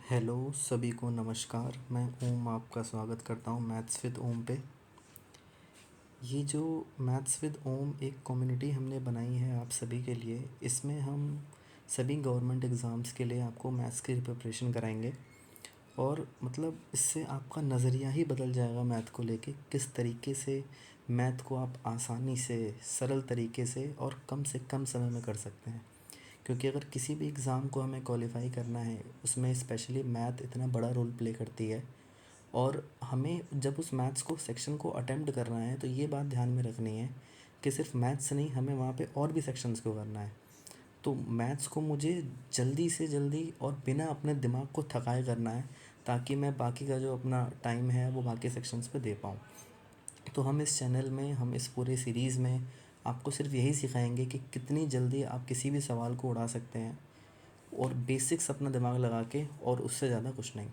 Hello सभी को नमस्कार। मैं ओम आपका स्वागत करता हूँ मैथ्स विद ओम पे। ये जो मैथ्स विद ओम एक कम्युनिटी हमने बनाई है आप सभी के लिए, इसमें हम सभी गवर्नमेंट एग्ज़ाम्स के लिए आपको मैथ्स की प्रिपरेशन कराएंगे। और मतलब इससे आपका नज़रिया ही बदल जाएगा मैथ को लेके, किस तरीके से मैथ को आप आसानी से सरल तरीके से और कम से कम समय में कर सकते हैं। क्योंकि अगर किसी भी एग्ज़ाम को हमें क्वालिफ़ाई करना है, उसमें स्पेशली मैथ इतना बड़ा रोल प्ले करती है। और हमें जब उस मैथ्स को सेक्शन को अटेम्प्ट करना है तो ये बात ध्यान में रखनी है कि सिर्फ मैथ्स नहीं, हमें वहाँ पे और भी सेक्शंस को करना है। तो मैथ्स को मुझे जल्दी से जल्दी और बिना अपने दिमाग को थकाए करना है, ताकि मैं बाकी का जो अपना टाइम है वो बाकी सेक्शंस पे दे पाऊँ। तो हम इस चैनल में, हम इस पूरे सीरीज़ में आपको सिर्फ यही सिखाएंगे कि कितनी जल्दी आप किसी भी सवाल को उड़ा सकते हैं, और बेसिक्स अपना दिमाग लगा के, और उससे ज़्यादा कुछ नहीं।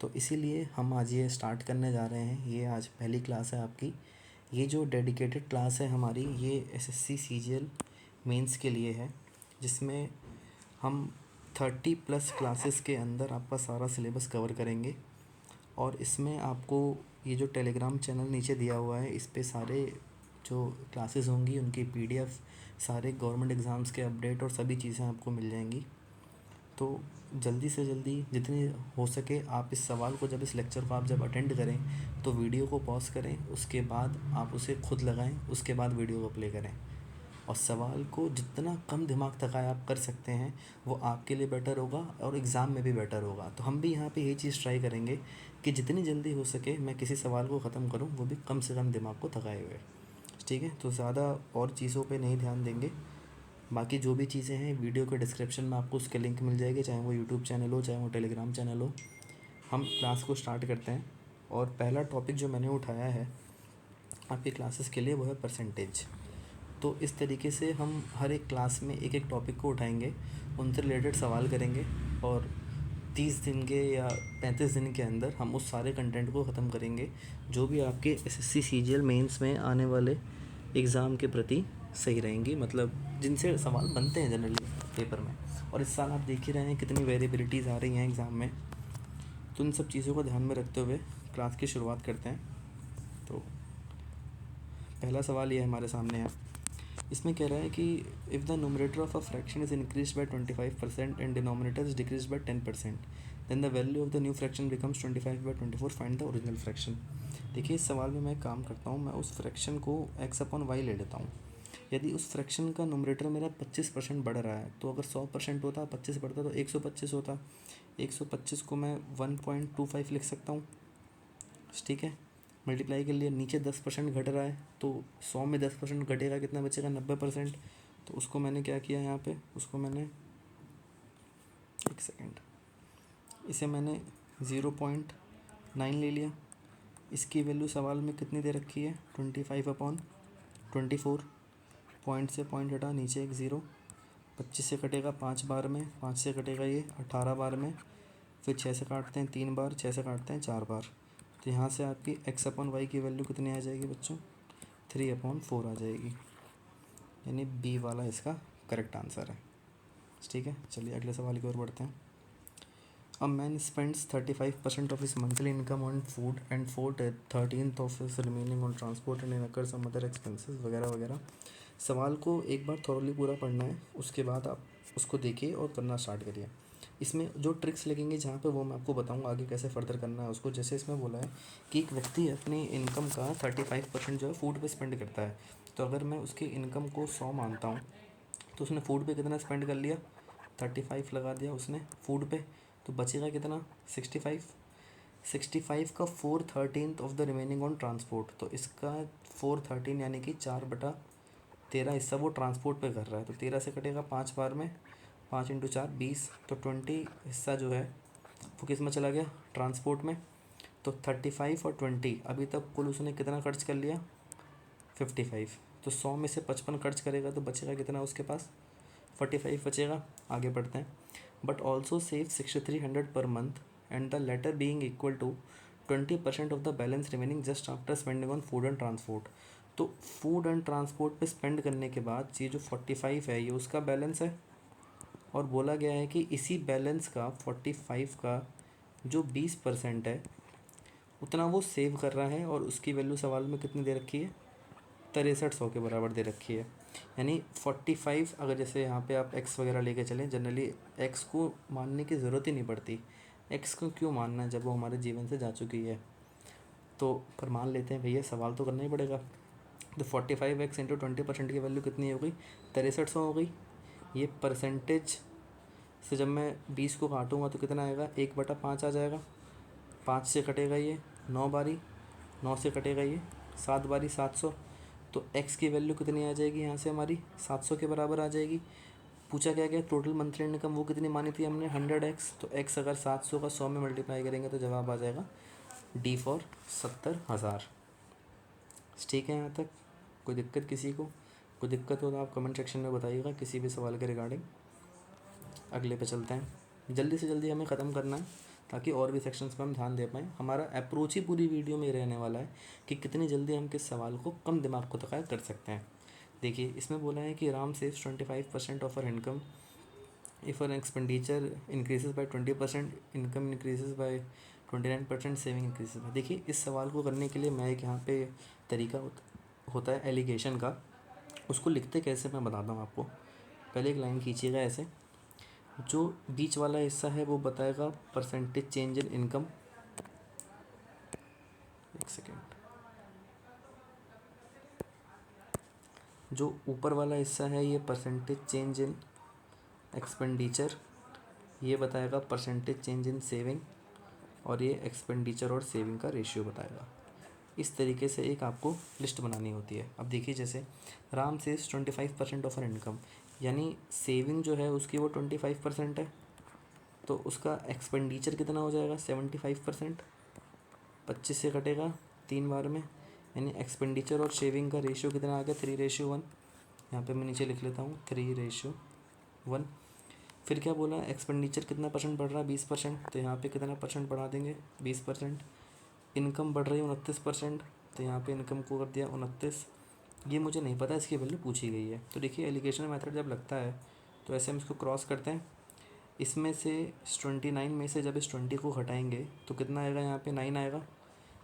तो इसीलिए हम आज ये स्टार्ट करने जा रहे हैं। ये आज पहली क्लास है आपकी। ये जो डेडिकेटेड क्लास है हमारी, ये एसएससी सीजीएल मेंस के लिए है, जिसमें हम 30+ क्लासेस के अंदर आपका सारा सिलेबस कवर करेंगे। और इसमें आपको ये जो टेलीग्राम चैनल नीचे दिया हुआ है, इस पे सारे जो क्लासेस होंगी उनकी पीडीएफ, सारे गवर्नमेंट एग्ज़ाम्स के अपडेट और सभी चीज़ें आपको मिल जाएंगी। तो जल्दी से जल्दी जितनी हो सके आप इस सवाल को, जब इस लेक्चर को आप जब अटेंड करें तो वीडियो को पॉज करें, उसके बाद आप उसे खुद लगाएं, उसके बाद वीडियो को प्ले करें। और सवाल को जितना कम दिमाग थकाए आप कर सकते हैं, वो आपके लिए बेटर होगा और एग्ज़ाम में भी बेटर होगा। तो हम भी यहाँ पे यही चीज़ ट्राई करेंगे कि जितनी जल्दी हो सके मैं किसी सवाल को ख़त्म करूँ, वो भी कम से कम दिमाग को थकाए हुए। ठीक है, तो ज़्यादा और चीज़ों पे नहीं ध्यान देंगे। बाकी जो भी चीज़ें हैं वीडियो के डिस्क्रिप्शन में आपको उसके लिंक मिल जाएगी, चाहे वो यूट्यूब चैनल हो, चाहे वो टेलीग्राम चैनल हो। हम क्लास को स्टार्ट करते हैं। और पहला टॉपिक जो मैंने उठाया है आपकी क्लासेस के लिए, वो है परसेंटेज। तो इस तरीके से हम हर एक क्लास में एक एक टॉपिक को उठाएंगे, उनसे रिलेटेड सवाल करेंगे, और 30 दिन के या 35 दिन के अंदर हम उस सारे कंटेंट को ख़त्म करेंगे, जो भी आपके एसएससी सीजीएल मेंस में आने वाले एग्ज़ाम के प्रति सही रहेंगी, मतलब जिनसे सवाल बनते हैं जनरली पेपर में। और इस साल आप देख ही रहे हैं कितनी वेरिएबिलिटीज़ आ रही हैं एग्ज़ाम में। तो इन सब चीज़ों को ध्यान में रखते हुए क्लास की शुरुआत करते हैं। तो पहला सवाल ये हमारे सामने है। इसमें कह रहा है कि if the numerator of a fraction is increase by 25% and denominator is decrease by 10%, then the value of the new fraction becomes 25/24, find the original fraction. देखिए, इस सवाल में मैं एक काम करता हूँ, मैं उस फ्रैक्शन को x/y ले लेता हूँ। यदि उस फ्रैक्शन का न्यूमरेटर मेरा 25% बढ़ रहा है, तो अगर 100% होता, 25 बढ़ता तो 125 होता। 125 को मैं 1.25 लिख सकता हूँ। ठीक है, मल्टीप्लाई के लिए नीचे 10% घट रहा है, तो 100 में 10% घटेगा, कितना बचेगा? 90%। तो उसको मैंने क्या किया यहाँ पे, उसको मैंने, एक सेकेंड, इसे मैंने 0.9 ले लिया। इसकी वैल्यू सवाल में कितनी दे रखी है? 25/24। पॉइंट से पॉइंट हटा, नीचे एक ज़ीरो। 25 से कटेगा 5 बार में, 5 से कटेगा ये 18 बार में, फिर 6 से काटते हैं 3 बार, 6 से काटते हैं 4 बार। तो यहाँ से आपकी x/y की वैल्यू कितनी आ जाएगी बच्चों? 3/4 आ जाएगी। यानी बी वाला इसका करेक्ट आंसर है। ठीक है, चलिए अगले सवाल की ओर बढ़ते हैं। A man spends 35% of his monthly income on food and 4/13 of his remaining on transport and incurs some other expenses वगैरह वगैरह। सवाल को एक बार थॉरली पूरा पढ़ना है, उसके बाद आप उसको देखिए और करना स्टार्ट करिए। इसमें जो ट्रिक्स लगेंगे जहाँ पे, वो मैं आपको बताऊंगा आगे कैसे फर्दर करना है उसको। जैसे इसमें बोला है कि एक व्यक्ति अपनी इनकम का 35% जो है फूड पे स्पेंड करता है। तो अगर मैं उसकी इनकम को 100 मानता हूँ, तो उसने फूड पे कितना स्पेंड कर लिया? 35 लगा दिया उसने फूड पे, तो बचेगा कितना? 65। 65 का 4/13 of the remaining on transport, तो इसका 4/13 यानी कि 4/13 हिस्सा वो ट्रांसपोर्ट पे कर रहा है। तो 13 से कटेगा 5 बार में, 5 × 4 20, तो 20 हिस्सा जो है वो किस में चला गया? ट्रांसपोर्ट में। तो 35 और 20, अभी तक कुल उसने कितना खर्च कर लिया? 55। तो 100 में से 55 खर्च करेगा तो बचेगा कितना उसके पास? 45 बचेगा। आगे बढ़ते हैं। But also save 6300 per month and the latter being equal to 20% of the balance remaining just after spending on food and transport. तो फूड एंड ट्रांसपोर्ट पे स्पेंड करने के बाद ये जो 45 है, ये उसका बैलेंस है। और बोला गया है कि इसी बैलेंस का 45 का जो 20% है उतना वो सेव कर रहा है, और उसकी वैल्यू सवाल में कितनी दे रखी है, 6300 के बराबर दे रखी है। यानी 45, अगर जैसे यहाँ पे आप एक्स वगैरह लेके चलें, जनरली एक्स को मानने की ज़रूरत ही नहीं पड़ती। एक्स को क्यों मानना है जब वो हमारे जीवन से जा चुकी है। तो पर मान लेते हैं भैया, सवाल तो करना ही पड़ेगा। तो 45x इंटू 20% की वैल्यू कितनी हो गई, 6300 हो गई। ये परसेंटेज से जब मैं 20 को काटूंगा तो कितना आएगा, 1/5 आ जाएगा। 5 से कटेगा ये 9 बारी, 9 से कटेगा ये 7 बारी 700। तो x की वैल्यू कितनी आ जाएगी यहाँ से हमारी, 700 के बराबर आ जाएगी। पूछा क्या गया, टोटल मंथली इनकम वो कितनी मानी थी हमने, 100x। तो x अगर 700 का 100 में मल्टीप्लाई करेंगे तो जवाब आ जाएगा D फॉर 70,000। ठीक है, यहाँ तक कोई दिक्कत किसी को? कोई दिक्कत हो तो आप कमेंट सेक्शन में बताइएगा किसी भी सवाल के रिगार्डिंग। अगले पे चलते हैं। जल्दी से जल्दी हमें ख़त्म करना है ताकि और भी सेक्शंस पर हम ध्यान दे पाएँ। हमारा अप्रोच ही पूरी वीडियो में रहने वाला है कि कितनी जल्दी हम किस सवाल को कम दिमाग को तकाया कर सकते हैं। देखिए, इसमें बोला है कि Ram saves 25% of our income if our expenditure increases by 20%, income increases by 29%, saving increases by. देखिए, इस सवाल को करने के लिए मैं एक यहाँ पे तरीका होता है एलिगेशन का, उसको लिखते कैसे मैं बताता हूँ आपको। पहले एक लाइन खींचिएगा ऐसे, जो बीच वाला हिस्सा है वो बताएगा परसेंटेज चेंज इन इनकम। एक सेकेंड। जो ऊपर वाला हिस्सा है ये परसेंटेज चेंज इन एक्सपेंडिचर, ये बताएगा परसेंटेज चेंज इन सेविंग, और ये एक्सपेंडिचर और सेविंग का रेशियो बताएगा। इस तरीके से एक आपको लिस्ट बनानी होती है। अब देखिए, जैसे Ram saves 25% of our income, यानी सेविंग जो है उसकी वो 25% है, तो उसका एक्सपेंडिचर कितना हो जाएगा, 75%। 25 से कटेगा 3 बार में, यानी एक्सपेंडिचर और सेविंग का रेशियो कितना आ गया, 3:1। यहाँ पे मैं नीचे लिख लेता हूँ 3:1। फिर क्या बोला, एक्सपेंडिचर कितना परसेंट बढ़ रहा है, 20%, तो यहाँ पे कितना परसेंट बढ़ा देंगे, 20%। इनकम बढ़ रही है 29%, तो यहाँ पे इनकम को कर दिया 29। ये मुझे नहीं पता, इसकी वैल्यू पूछी गई है। तो देखिए, एलिगेशन मेथड जब लगता है तो ऐसे हम इसको क्रॉस करते हैं। इसमें से 29 में से जब इस 20 को हटाएंगे तो कितना आएगा, यहाँ पे 9 आएगा।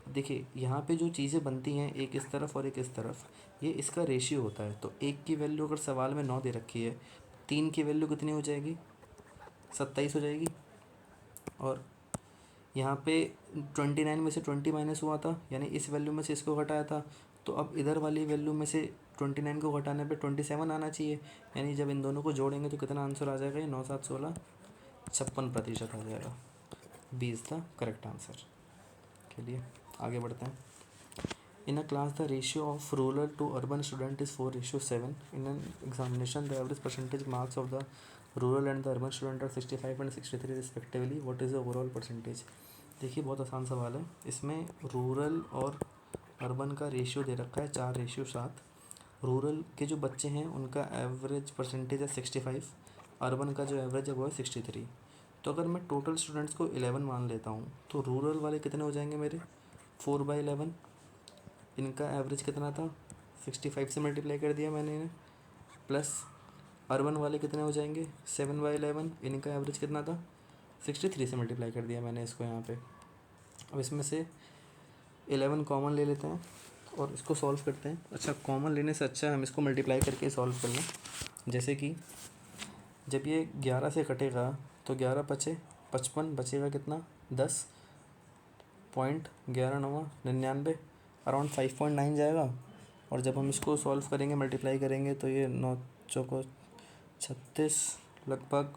देखिए, यहाँ पे जो चीज़ें बनती हैं, एक इस तरफ और एक इस तरफ, ये इसका रेशियो होता है। तो 1 की वैल्यू अगर सवाल में 9 दे रखी है, 3 की वैल्यू कितनी हो जाएगी, 27 हो जाएगी। और यहाँ पे 29 में से 20 माइनस हुआ था, यानी इस वैल्यू में से इसको घटाया था, तो अब इधर वाली वैल्यू में से 29 को घटाने पे 27 आना चाहिए। यानी जब इन दोनों को जोड़ेंगे तो कितना आंसर आ जाएगा, ये 9 7 16, 56% आ जाएगा। 20 था करेक्ट आंसर। चलिए आगे बढ़ते हैं। In a class the ratio of rural to urban student is 4:7। In an examination the average percentage marks of the rural and the urban student are 65 and 63 respectively, what is the overall percentage. देखिए, बहुत आसान सवाल है। इसमें rural और urban का ratio दे रखा है 4:7। रूरल के जो बच्चे हैं उनका एवरेज परसेंटेज है 65, अर्बन का जो एवरेज है वो है 63। तो अगर मैं टोटल स्टूडेंट्स को 11 मान लेता हूँ तो रूरल वाले कितने हो जाएंगे मेरे, 4/11। इनका एवरेज कितना था, 65 से मल्टीप्लाई कर दिया मैंने इन्हें, प्लस अर्बन वाले कितने हो जाएंगे, 7/11। इनका एवरेज कितना था, 63 से मल्टीप्लाई कर दिया मैंने इसको यहाँ पे। अब इसमें से 11 कॉमन ले लेते हैं और इसको सॉल्व करते हैं। अच्छा, कॉमन लेने से अच्छा है हम इसको मल्टीप्लाई करके सॉल्व कर लें। जैसे कि जब ये 11 से कटेगा तो 11 बचे 55, बचेगा कितना, 10 पॉइंट 11×9 = 99, अराउंड 5.9 जाएगा। और जब हम इसको सॉल्व करेंगे, मल्टीप्लाई करेंगे, तो ये 9×4 = 36, लगभग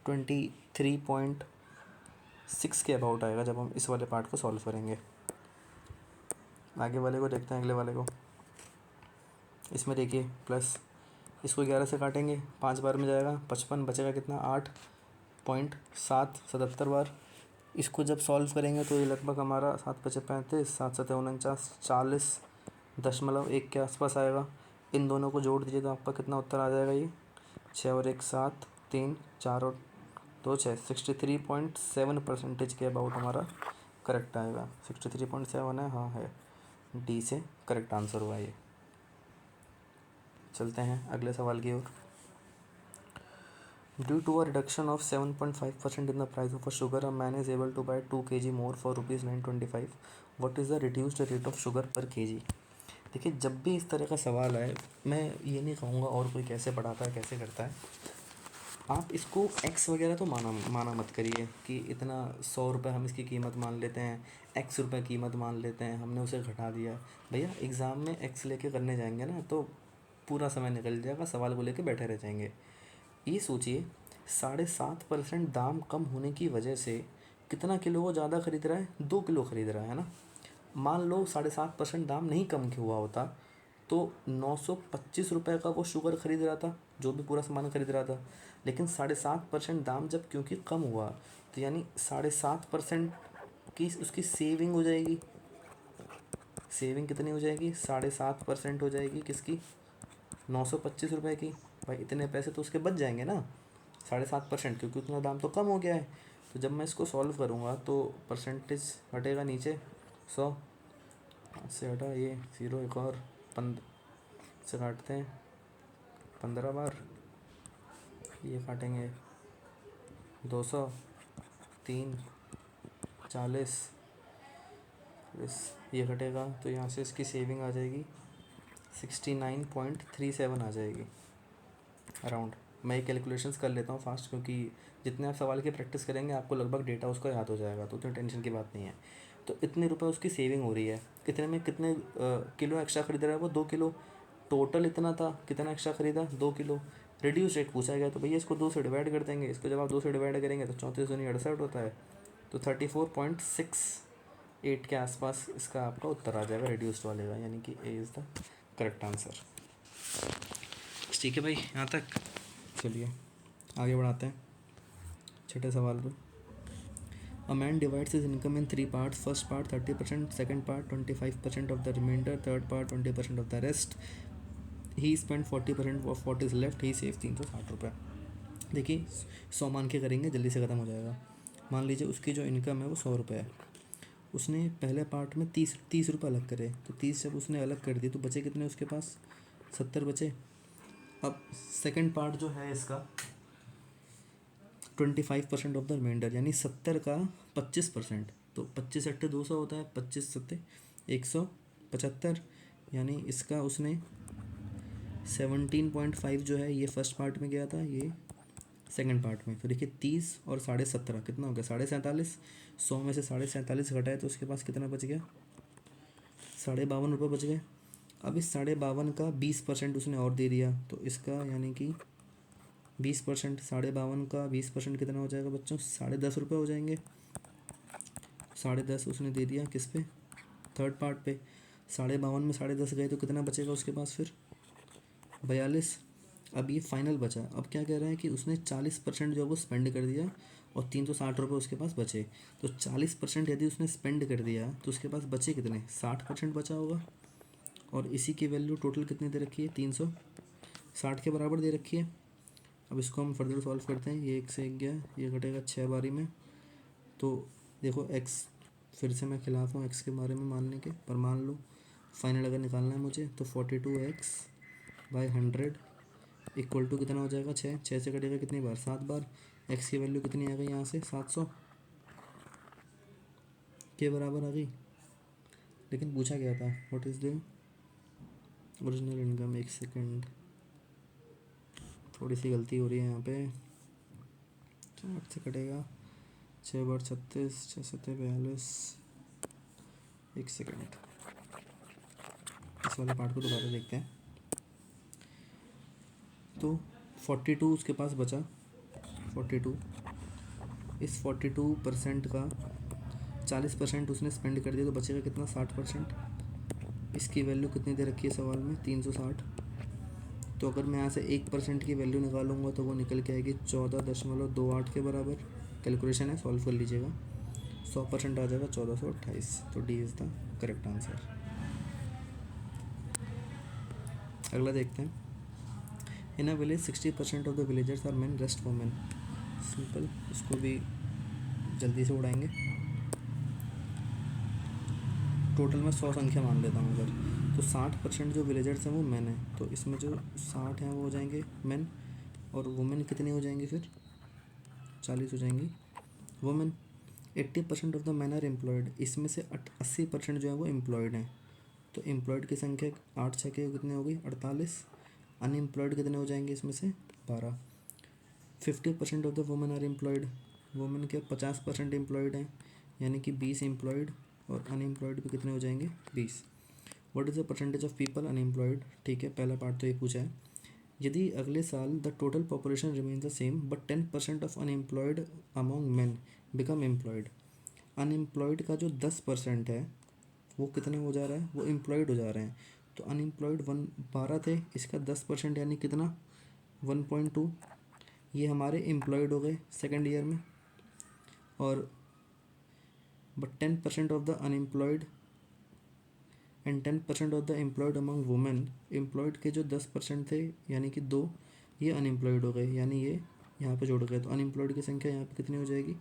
23.6 के अबाउट आएगा जब हम इस वाले पार्ट को सॉल्व करेंगे। आगे वाले को देखते हैं, अगले वाले को। इसमें देखिए, प्लस इसको 11 से काटेंगे, 5 बार में जाएगा 55, बचेगा कितना, 8.7, 77 बार। इसको जब सॉल्व करेंगे तो ये लगभग हमारा 7×5 = 35, 7×7 = 49, 40.1 के आसपास आएगा। इन दोनों को जोड़ दीजिए तो आपका कितना उत्तर आ जाएगा, ये 6 और 1 7, 3 4 और 2 6, 63.7% के अबाउट हमारा करेक्ट आएगा। 63.7 है, हाँ है, डी से करेक्ट आंसर हुआ ये। चलते हैं अगले सवाल की ओर। Due to a reduction of 7.5% in the price of a sugar, a man is able to buy 2 kg more for rupees 925. What is the reduced rate of sugar per kg? देखिए, जब भी इस तरह का सवाल आए, मैं ये नहीं कहूँगा और कोई कैसे बढ़ाता है कैसे करता है, आप इसको एक्स वगैरह तो माना माना मत करिए कि इतना 100 रुपये हम इसकी कीमत मान लेते हैं, एक्स रुपये कीमत मान लेते हैं, हमने उसे घटा दिया। भैया एग्ज़ाम में एक्स लेके करने जाएंगे ना तो पूरा समय निकल जाएगा, सवाल को लेके बैठे रह जाएंगे। ये सोचिए, 7.5% दाम कम होने की वजह से कितना किलो वो ज़्यादा ख़रीद रहा है? 2 किलो ख़रीद रहा है ना। मान लो 7.5% दाम नहीं कम क्यों हुआ होता तो 925 रुपये का वो शुगर ख़रीद रहा था, जो भी पूरा सामान ख़रीद रहा था। लेकिन 7.5% दाम जब क्योंकि कम हुआ तो यानी 7.5% की उसकी सेविंग हो जाएगी। सेविंग कितनी हो जाएगी? 7.5% हो जाएगी किसकी? 925 रुपये की। भाई इतने पैसे तो उसके बच जाएंगे ना, 7.5%, क्योंकि उतना दाम तो कम हो गया है। तो जब मैं इसको सॉल्व करूँगा तो परसेंटेज हटेगा नीचे 100 से हटा, ये 0 एक और 15 से काटते हैं 15 बार, ये काटेंगे 200, 3, 40, इस ये कटेगा तो यहाँ से इसकी सेविंग आ जाएगी 69.37 आ जाएगी अराउंड। मैं ये कैलकुलेशंस कर लेता हूँ फास्ट, क्योंकि जितने आप सवाल की प्रैक्टिस करेंगे आपको लगभग डेटा उसका याद हो जाएगा, तो उतनी टेंशन की बात नहीं है। तो इतने रुपए उसकी सेविंग हो रही है। कितने में कितने किलो एक्स्ट्रा खरीद रहा है वो? 2 किलो। टोटल इतना था, कितना एक्स्ट्रा खरीदा? 2 किलो। रिड्यूस रेट पूछा गया तो भैया इसको 2 से डिवाइड कर देंगे। इसको जब आप 2 से डिवाइड करेंगे तो 3468 होता है, तो 34.68 के आसपास इसका आपका उत्तर आ जाएगा रिड्यूस्ड वाले का, यानी कि ए इज़ द करेक्ट आंसर। ठीक है भाई, यहाँ तक। चलिए आगे बढ़ाते हैं छठे सवाल पे। A man divides his income in 3 parts. First part 30%, second part 25% of the remainder, third part 20% of the rest. He spent 40% of what is left. He saves 360 रुपये। देखिए 100 मान के करेंगे, जल्दी से ख़त्म हो जाएगा। मान लीजिए उसकी जो इनकम है वो 100 रुपये है। उसने पहले पार्ट में 30 रुपये अलग करे, तो 30 जब उसने अलग कर दिए तो बचे कितने उसके पास? 70 बचे। अब सेकंड पार्ट जो है इसका 25% ऑफ द रिमाइंडर, यानी 70 का 25%, तो 25 अट्ठे 200 होता है, 25 सत्ते 175, यानी इसका उसने 17.5 जो है ये फर्स्ट पार्ट में गया था, ये सेकंड पार्ट में। तो देखिए 30 और 17.5 कितना हो गया? 47.5। 100 में से 47.5 घटाए तो उसके पास कितना बच गया? 52.5 रुपये बच गए। अब इस 52.5 का 20% उसने और दे दिया, तो इसका यानी कि 20%, 52.5 का 20% कितना हो जाएगा बच्चों? 10.5 रुपये हो जाएंगे। 10.5 उसने दे दिया किस पे? थर्ड पार्ट पे। 52.5 में 10.5 गए तो कितना बचेगा उसके पास फिर? 42। अब ये फाइनल बचा। अब क्या कह रहा है कि उसने 40% जो वो स्पेंड कर दिया और 360 रुपये उसके पास बचे। तो 40% यदि उसने स्पेंड कर दिया तो उसके पास बचे कितने? 60% बचा होगा। और इसी की वैल्यू टोटल कितनी दे रखी है? 360 के बराबर दे रखी है। अब इसको हम फर्दर सॉल्व करते हैं। ये 1 से 1 गया, ये घटेगा 6 बारी में। तो देखो एक्स, फिर से मैं खिलाफ हूँ एक्स के बारे में मानने के, पर मान लो फाइनल अगर निकालना है मुझे तो 42x/100 इक्वल टू कितना हो जाएगा? 6 से कटेगा कितनी बार? 7 बार। एक्स की वैल्यू कितनी आ गई यहाँ से? 700 के बराबर आ गई। लेकिन पूछा गया था what is the original income. एक सेकेंड, थोड़ी सी गलती हो रही है यहाँ पे। 8 से कटेगा 6 बार 36, 6 सत्ते 42। एक सेकेंड, इस वाले पार्ट को दोबारा देखते हैं। तो 42 उसके पास बचा। 42, इस 42% का 40% उसने स्पेंड कर दिया तो बचेगा कितना? 60%। इसकी वैल्यू कितनी दे रखी है सवाल में? 360। तो अगर मैं यहाँ से 1% की वैल्यू निकालूंगा तो वो निकल के आएगी 14.28 के बराबर। कैलकुलेशन है, सॉल्व कर लीजिएगा। 100% आ जाएगा 1428। तो D is the correct answer. अगला देखते हैं। In a village 60% of the villagers are men, rest women. Simple, इसको भी जल्दी से उड़ाएंगे। टोटल में 100 संख्या मान लेता हूँ अगर, तो 60% जो विलेजर्स हैं वो मैन है, तो इसमें जो 60 हैं वो हो जाएंगे मैन। और वुमेन कितनी हो जाएंगी फिर? 40 हो जाएंगी women. 80% of the man are employed, इसमें से 80% जो है वो एम्प्लॉयड हैं। तो एम्प्लॉयड की संख्या 8 छः के कितने हो गई? 48। अनएम्प्लॉयड कितने हो जाएंगे इसमें से? 12। 50% of the women are employed, women के 50% एम्प्लॉयड हैं, यानी कि 20 एम्प्लॉयड, और अनएम्प्लॉयड भी कितने हो जाएंगे? 20। What is the percentage of people unemployed? ठीक है, पहला पार्ट तो ये पूछा है। यदि अगले साल the total population remains the same but 10% of unemployed among main become employed, unemployed का जो 10% है वो कितना हो जा रहा है? वो एम्प्लॉयड हो जा रहे हैं। तो अनएम्प्लॉयड 12 थे, इसका 10% यानी कितना? 1.2। ये हमारे एम्प्लॉयड हो गए सेकेंड ईयर में। और but 10% of the unemployed and 10% of the employed among women, employed के जो 10% थे यानी कि 2, ये अनएम्प्लॉयड हो गए, यानी ये यहाँ पे जोड़ गए। तो अनएम्प्लॉयड की संख्या यहाँ पे कितनी हो जाएगी?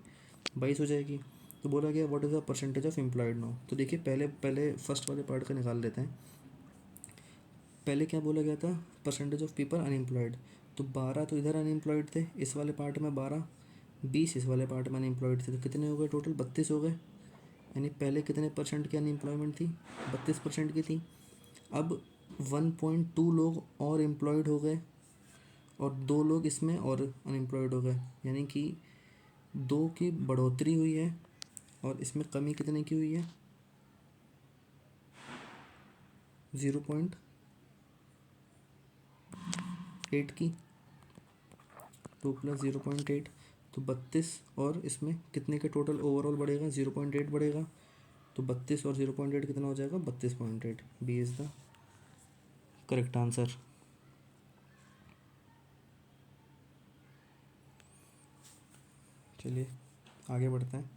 22 हो जाएगी। तो बोला गया what is the percentage of employed now. तो देखिए पहले फर्स्ट वाले पार्ट का निकाल लेते हैं। पहले क्या बोला गया था? Percentage of people unemployed. तो 12 तो इधर अनएम्प्लॉयड थे इस वाले पार्ट में, 12, 20 इस वाले पार्ट में अनएम्प्लॉयड थे। तो कितने हो गए टोटल? 32 हो गए। यानी पहले कितने परसेंट की अनएम्प्लॉयमेंट थी? 32% की थी। अब 1.2 लोग और एम्प्लॉयड हो गए और 2 लोग इसमें और अनएम्प्लॉयड हो गए, यानी कि 2 की बढ़ोतरी हुई है और इसमें कमी कितने की हुई है? 0.8 की। 2 + 0.8 तो 32, और इसमें कितने के टोटल ओवरऑल बढ़ेगा? 0.8 बढ़ेगा। तो 32 और 0.8 कितना हो जाएगा? 32.8। B is the correct answer. चलिए आगे बढ़ते हैं।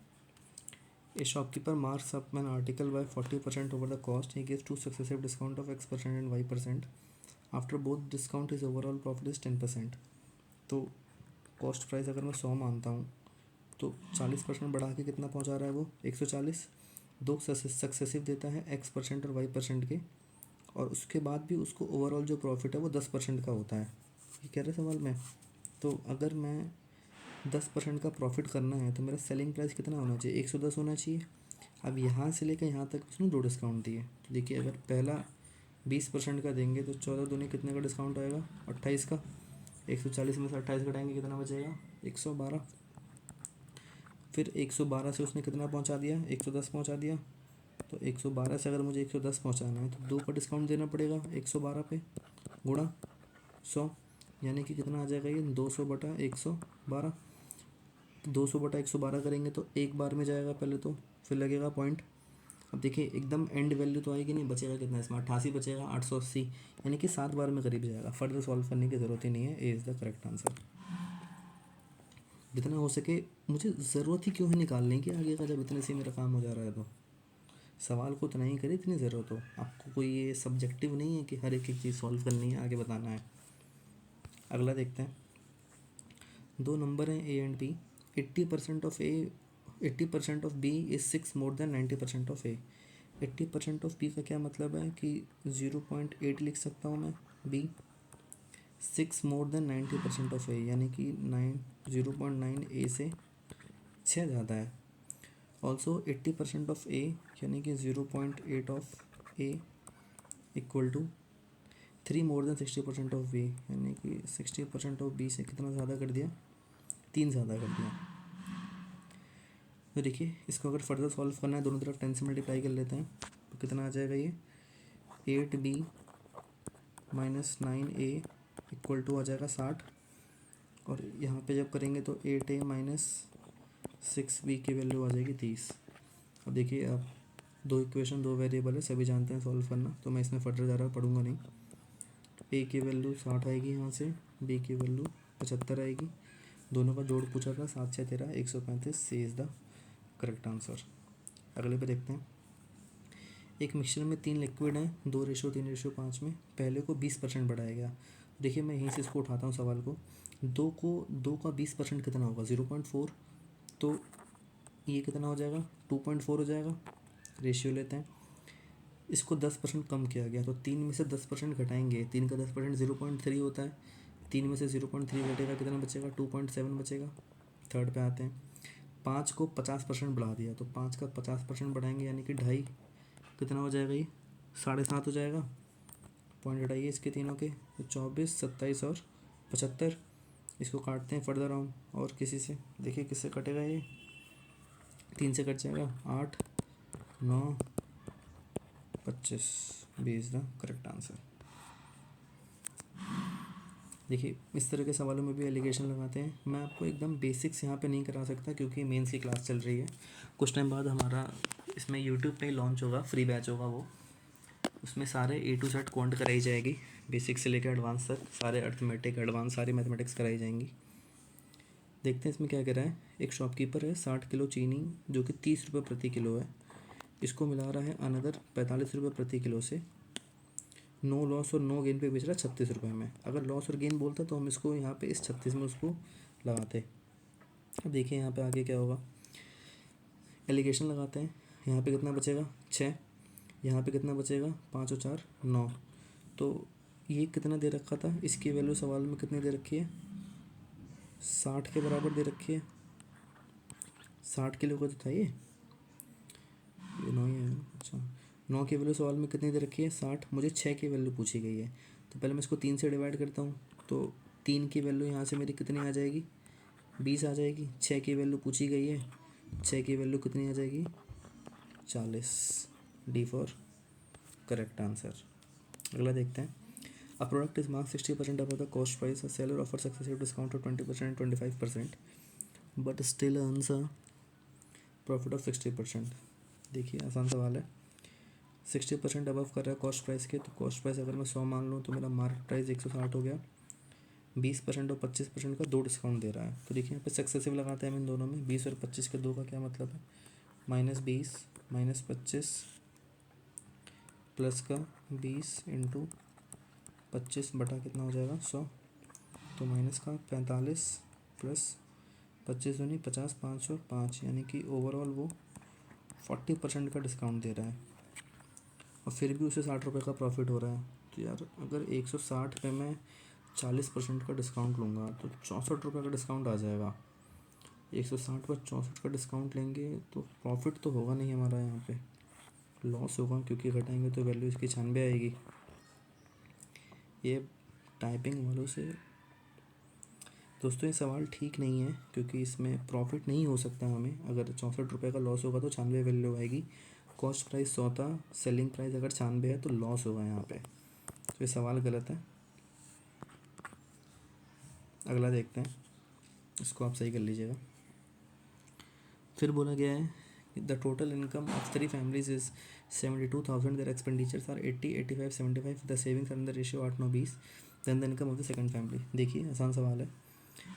A shopkeeper marks up an article by 40% over the cost, he gives 2 successive discount of X% and Y%। After both discount is overall profit is 10%। तो कॉस्ट प्राइस अगर मैं 100 मानता हूँ तो 40% बढ़ा के कितना पहुँचा रहा है वो? 140। 2 सक्सेसिव देता है X% और Y% के, और उसके बाद भी उसको ओवरऑल जो प्रॉफिट है वो 10% का होता है। ये कह रहे सवाल में। तो अगर मैं 10% का प्रॉफिट करना है तो मेरा सेलिंग प्राइस कितना होना चाहिए? 110 होना चाहिए। अब यहाँ से लेकर यहाँ तक उसने 2 डिस्काउंट दिए। तो देखिए अगर पहला 20% का देंगे तो 14 दूनी कितने का डिस्काउंट आएगा? 28 का। 140 में से 28 घटाएंगे कितना बचेगा? 112। फिर 112 से उसने कितना पहुँचा दिया? 110 पहुँचा दिया। तो 112 से अगर मुझे 110 पहुँचाना है तो 2 का डिस्काउंट देना पड़ेगा 112 पे, गुणा 100, यानी कि कितना आ जाएगा ये? 200/112। 200/112 करेंगे तो एक बार में जाएगा पहले तो, फिर लगेगा पॉइंट। अब देखिए एकदम एंड वैल्यू तो आएगी नहीं, बचेगा कितना इसमें? 88 बचेगा, 880, यानी कि 7 बार में करीब जाएगा। फर्दर सॉल्व करने की ज़रूरत ही नहीं है। ए इज़ द करेक्ट आंसर। जितना हो सके, मुझे ज़रूरत ही क्यों है निकालने की आगे का, जब इतने से मेरा काम हो जा रहा है। तो सवाल को उतना ही करें इतनी ज़रूरत हो आपको। कोई ये सब्जेक्टिव नहीं है कि हर एक चीज़ सॉल्व करनी है, आगे बताना है। अगला देखते हैं। 2 नंबर हैं A and B. 80% of B is 6 more than 90% of A. 80% of B का क्या मतलब है कि 0.8 लिख सकता हूँ मैं बी। 6 मोर देन 90% ऑफ ए, यानी कि 0.9 ए से 6 ज़्यादा है। ऑल्सो 80% ऑफ ए, यानी कि 0.8 of A equal to 3 more than 60% of B, यानी कि 60% ऑफ बी से कितना ज़्यादा कर दिया? 3 ज़्यादा कर दिया। तो देखिए इसको अगर फर्दर सॉल्व करना है, दोनों तरफ 10 से मल्टीप्लाई कर लेते हैं तो कितना आ जाएगा ये? 8b minus 9a equal to आ जाएगा 60, और यहाँ पे जब करेंगे तो 8a माइनस 6b की वैल्यू आ जाएगी 30। अब देखिए अब 2 इक्वेशन 2 वेरिएबल है, सभी जानते हैं सॉल्व करना, तो मैं इसमें फर्दर ज़्यादा पढ़ूंगा नहीं। a की वैल्यू 60 आएगी यहाँ से, b की वैल्यू 75 आएगी। दोनों का जोड़ पूछा था, 7 6 13 135। C is the correct answer. अगले पे देखते हैं। एक मिक्सचर में 3 लिक्विड हैं, 2:3:5 में। पहले को 20% बढ़ाया गया। देखिए मैं यहीं से इसको उठाता हूँ सवाल को। 2 का 20% कितना होगा? 0.4। तो ये कितना हो जाएगा? 2.4 हो जाएगा। रेशियो लेते हैं, इसको 10% कम किया गया तो 3 में से 10% घटाएंगे। 3 का 10% 0.3 होता है, 3 में से 0.3 घटेगा, कितना बचेगा? 2.7 बचेगा। थर्ड पे आते हैं, 5 को 50% बढ़ा दिया, तो 5 का 50% बढ़ाएंगे यानी कि 2.5, कितना हो जाएगा ये? 7.5 हो जाएगा। पॉइंट हटाइए इसके तीनों के, तो 24, 27 और 75। इसको काटते हैं फर्दर ऑन, और किसी से देखिए किससे कटेगा ये? 3 से कट जाएगा। 8, 9, 25, 20 द करेक्ट आंसर। देखिए इस तरह के सवालों में भी एलिगेशन लगाते हैं। मैं आपको एकदम बेसिक्स यहाँ पे नहीं करा सकता क्योंकि मेंस की क्लास चल रही है। कुछ टाइम बाद हमारा इसमें यूट्यूब पे ही लॉन्च होगा, फ्री बैच होगा वो, उसमें सारे A to Z क्वांट कराई जाएगी, बेसिक से लेकर एडवांस तक, सारे अर्थमेटिक एडवांस सारी मैथमेटिक्स कराई जाएंगी। देखते हैं इसमें क्या कह रहा है। एक शॉपकीपर है, 60 किलो चीनी जो कि 30 रुपये प्रति किलो है, इसको मिला रहा है अनदर 45 रुपये प्रति किलो से। नो लॉस और नो गेन पे बेच रहा है 36 रुपये में। अगर लॉस और गेन बोलता तो हम इसको यहाँ पे इस 36 में उसको लगाते। अब देखिए यहाँ पे आगे क्या होगा, एलिगेशन लगाते हैं। यहाँ पे कितना बचेगा? 6। यहाँ पे कितना बचेगा? 5 और 4 9। तो ये कितना दे रखा था, इसकी वैल्यू सवाल में कितनी दे रखी है? 60 के बराबर दे रखी है। 60 किलो का तो था ये 9 ही है। अच्छा, 9 की वैल्यू सवाल में कितनी दे रखी है? 60। मुझे 6 की वैल्यू पूछी गई है, तो पहले मैं इसको 3 से डिवाइड करता हूँ, तो 3 की वैल्यू यहाँ से मेरी कितनी आ जाएगी? 20 आ जाएगी। 6 की वैल्यू पूछी गई है, 6 की वैल्यू कितनी आ जाएगी? 40। D for correct answer. अगला देखते हैं। A product is marked 60% above the cost price. A seller offers successive discount of 20% and 25%, but still earns a profit of 60%। देखिए आसान सवाल है। 60% अबव कर रहा है कॉस्ट प्राइस के, तो कॉस्ट प्राइस अगर मैं 100 मान लूँ तो मेरा मार्केट प्राइस 160 हो गया। 20% और 25% का 2 डिस्काउंट दे रहा है, तो देखिए यहाँ पे सक्सेसिव लगाते हैं हम इन दोनों में। 20 और 25 के 2 का क्या मतलब है? -20 -25 प्लस का 20 इंटू 25 बटा कितना हो जाएगा? 100। तो माइनस का 45 प्लस 25 नहीं 50, 5 और 5, यानी कि ओवरऑल वो 40% का डिस्काउंट दे रहा है, और फिर भी उसे 60 रुपये का प्रॉफिट हो रहा है। तो यार अगर 160 पे मैं 40% का डिस्काउंट लूँगा तो 64 रुपये का डिस्काउंट आ जाएगा। 160 पर 64 का डिस्काउंट लेंगे तो प्रॉफिट तो होगा नहीं हमारा, यहाँ पे लॉस होगा, क्योंकि घटाएंगे तो वैल्यू इसकी 96 आएगी। ये टाइपिंग वालों से दोस्तों ये सवाल ठीक नहीं है, क्योंकि इसमें प्रॉफिट नहीं हो सकता हमें। अगर 64 रुपये का लॉस होगा तो 96 वैल्यू आएगी। कॉस्ट प्राइस 100 था, सेलिंग प्राइस अगर 96 है तो लॉस होगा यहाँ पे, तो ये सवाल गलत है। अगला देखते हैं, इसको आप सही कर लीजिएगा। फिर बोला गया है the total income of 3 families is 72,000, their expenditures are 80, 85, 75, the savings are in the ratio 8, 9, 20, then the income of the second family. देखिए आसान सवाल है।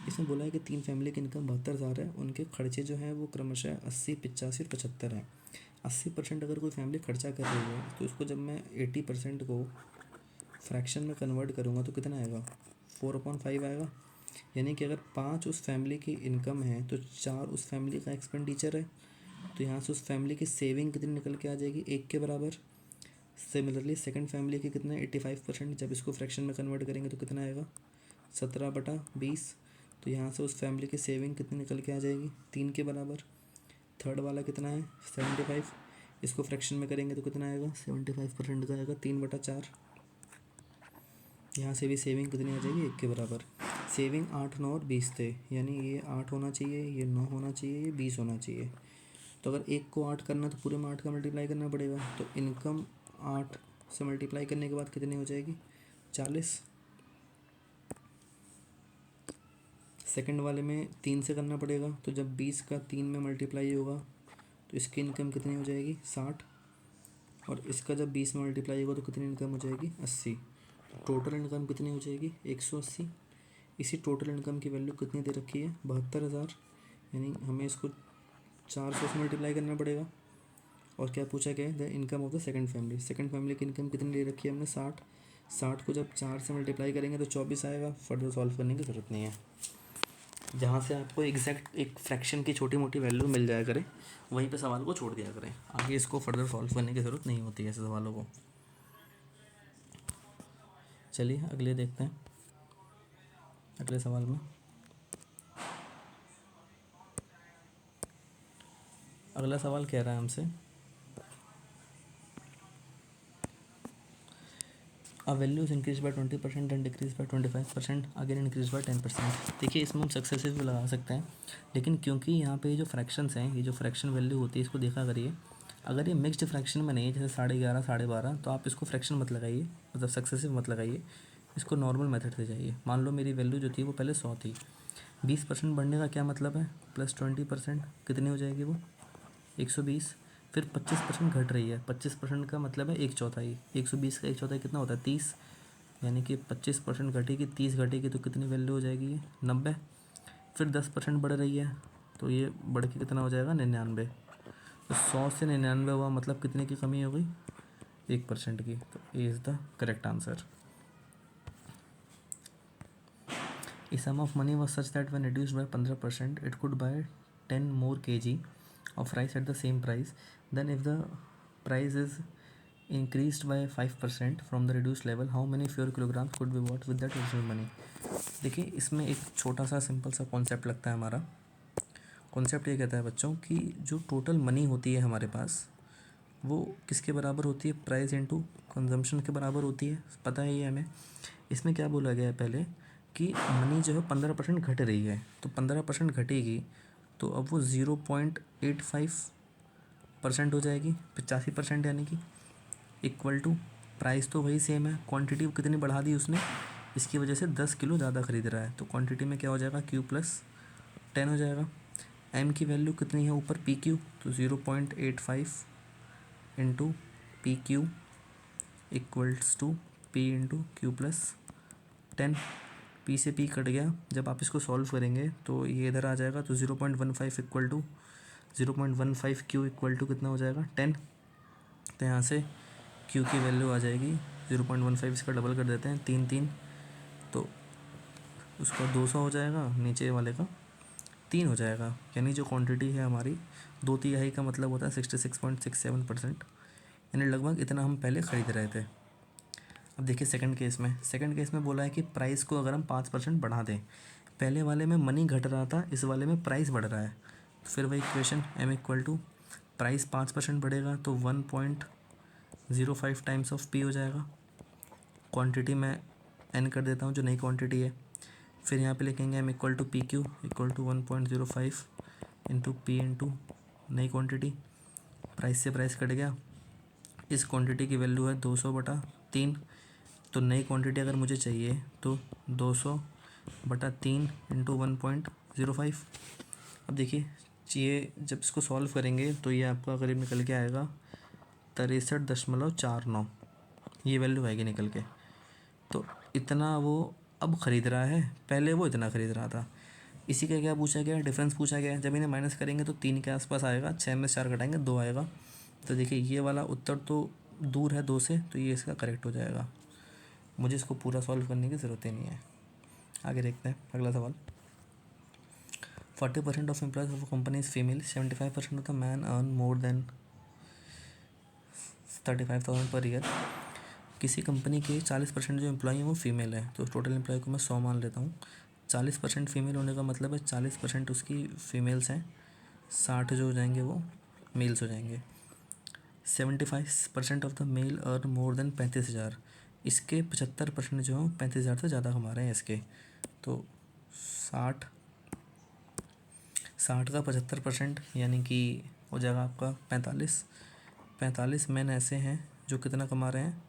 इसमें बोला है कि 3 फैमिली की इनकम 72,000 है, उनके खर्चे जो हैं वो क्रमशः 80, 85 और 75 हैं। 80% अगर कोई फैमिली खर्चा कर रही है तो इसको जब मैं 80% को फ्रैक्शन में कन्वर्ट करूँगा तो कितना आएगा? 4/5 आएगा। यानी कि अगर 5 उस फैमिली की इनकम है तो 4 उस फैमिली का एक्सपेंडिचर है, तो यहाँ से उस फैमिली की सेविंग कितनी निकल के आ जाएगी? 1 के बराबर। सिमिलरली सेकंड फैमिली की कितना है? 85%। जब इसको फ्रैक्शन में कन्वर्ट करेंगे तो कितना आएगा? 17/20। तो यहाँ से उस फैमिली की सेविंग कितनी निकल के आ जाएगी? 3 के बराबर। थर्ड वाला कितना है? 75। इसको फ्रैक्शन में करेंगे तो कितना आएगा? 75% का आएगा, 3/4। यहाँ से भी सेविंग कितनी आ जाएगी? 1 के बराबर। सेविंग 8, 9 और 20 थे, यानी ये 8 होना चाहिए, ये 9 होना चाहिए, ये 20 होना चाहिए। तो अगर 1 को 8 करना तो पूरे में 8 का मल्टीप्लाई करना पड़ेगा, तो इनकम 8 से मल्टीप्लाई करने के बाद कितनी हो जाएगी? 40। सेकंड वाले में 3 से करना पड़ेगा, तो जब 20 का 3 में मल्टीप्लाई होगा तो इसकी इनकम कितनी हो जाएगी? 60। और इसका जब 20 में मल्टीप्लाई होगा तो कितनी इनकम हो जाएगी? 80। टोटल इनकम कितनी हो जाएगी? 180। इसी टोटल इनकम की वैल्यू कितनी दे रखी है? 72,000। यानी हमें इसको 400 से मल्टीप्लाई करना पड़ेगा। और क्या पूछा गया है? The income of the second family. Second family की इनकम कितनी ले रखी है हमने? 60। 60 को जब 4 से मल्टीप्लाई करेंगे तो 24 आएगा। फर्दर सॉल्व करने की ज़रूरत नहीं है। जहाँ से आपको एग्जैक्ट एक फ्रैक्शन की छोटी मोटी वैल्यू मिल जाया करे वहीं पे सवाल को छोड़ दिया करें, आगे इसको फर्दर सॉल्व करने की ज़रूरत नहीं होती है ऐसे सवालों को। चलिए अगले देखते हैं। अगले सवाल में, अगला सवाल कह रहा है हमसे, a value is increase bye 20% and decrease by 25%, again increase by 10%। देखिए इसमें हम सक्सेसिव भी लगा सकते हैं, लेकिन क्योंकि यहाँ पे ये जो फ्रैक्शंस हैं, ये जो फ्रैक्शन वैल्यू होती है, इसको देखा करिए। अगर ये मिक्स्ड फ्रैक्शन में नहीं है, जैसे 11.5 12.5, तो आप इसको फ्रैक्शन मत लगाइए, मतलब सक्सेसिव मत लगाइए, इसको नॉर्मल मेथड से जाइए। मान लो मेरी वैल्यू जो थी वो पहले 100 थी, 20% बढ़ने का क्या मतलब है, प्लस 20%, कितनी हो जाएगी वो 120। फिर 25% घट रही है, 25% का मतलब है एक चौथाई, 120 का एक चौथाई कितना होता है 30, यानी कि 25% घटेगी, 30 घटेगी तो कितनी वैल्यू हो जाएगी ये 90। फिर 10% बढ़ रही है तो ये बढ़ के कितना हो जाएगा 99। तो 100 से 99 हुआ, मतलब कितने की कमी हो गई 1% की। तो ए is the correct answer. A sum of money was such that when reduced by 15%, it could buy 10 more kg of rice at the same price. Then if the price is increased by 5% from the reduced level, how many fewer kilograms could be bought with that additional money? देखिए इसमें एक छोटा सा simple सा concept लगता है हमारा। Concept ये कहता है बच्चों कि जो टोटल मनी होती है हमारे पास, वो किसके बराबर होती है, प्राइस इनटू कंजम्पशन के बराबर होती है, पता है ये हमें। इसमें क्या बोला गया है पहले कि मनी जो है 15% घट रही है, तो 15% घटेगी तो अब वो 0.85% हो जाएगी, 85%, यानी कि इक्वल टू प्राइस तो वही सेम है, क्वांटिटी कितनी बढ़ा दी उसने, इसकी वजह से 10 किलो ज़्यादा खरीद रहा है, तो क्वांटिटी में क्या हो जाएगा Q प्लस 10 हो जाएगा। M की वैल्यू कितनी है ऊपर PQ, तो 0.85 into PQ equals to P into Q plus 10। P से P कट गया, जब आप इसको सॉल्व करेंगे तो ये इधर आ जाएगा, तो 0.15 equal to 0.15 Q equal to कितना हो जाएगा 10। तो यहाँ से Q की वैल्यू आ जाएगी 0.15, इसका डबल कर देते हैं 3 3, तो उसका 200 हो जाएगा, नीचे वाले का 3 हो जाएगा, यानी जो क्वांटिटी है हमारी 2/3 का मतलब होता है 66.67%, यानी लगभग इतना हम पहले ख़रीद रहे थे। अब देखिए सेकंड केस में बोला है कि प्राइस को अगर हम 5% बढ़ा दें, पहले वाले में मनी घट रहा था, इस वाले में प्राइस बढ़ रहा है, तो फिर वही equation M equal to price 5% बढ़ेगा तो 1.05 टाइम्स ऑफ P हो जाएगा। क्वांटिटी में N कर देता हूँ जो नई क्वांटिटी है, फिर यहाँ पे लिखेंगे M equal to PQ equal to 1.05 into P into नई क्वांटिटी, प्राइस से प्राइस कट गया, इस क्वांटिटी की वैल्यू है 200/3, तो नई क्वांटिटी अगर मुझे चाहिए तो 200/3 इंटू 1.05। अब देखिए ये जब इसको सॉल्व करेंगे तो ये आपका करीब निकल के आएगा 63.49, ये वैल्यू आएगी निकल के। तो इतना वो अब ख़रीद रहा है, पहले वो इतना ख़रीद रहा था। इसी का क्या पूछा गया, डिफरेंस पूछा गया है। जब इन्हें माइनस करेंगे तो 3 के आसपास आएगा, 6 में 4 घटाएंगे 2 आएगा। तो देखिए ये वाला उत्तर तो दूर है 2 से, तो ये इसका करेक्ट हो जाएगा। मुझे इसको पूरा सॉल्व करने की ज़रूरत ही नहीं है। आगे देखते हैं अगला सवाल। 40% of employees of company is female, 75% of the man earn more than 35,000 per year. किसी कंपनी के 40% जो एम्प्लॉई हैं वो फीमेल है, तो टोटल एम्प्लॉय को मैं 100 मान लेता हूँ। 40% फीमेल होने का मतलब है 40% उसकी फीमेल्स हैं, 60 जो हो जाएंगे वो मेल्स हो जाएंगे। 75% of the male earn more than 35,000, इसके 75% जो हैं 35,000 से ज़्यादा कमा रहे हैं इसके। तो 60 का 75% यानी कि हो जाएगा आपका 45 मैन ऐसे हैं जो कितना कमा रहे हैं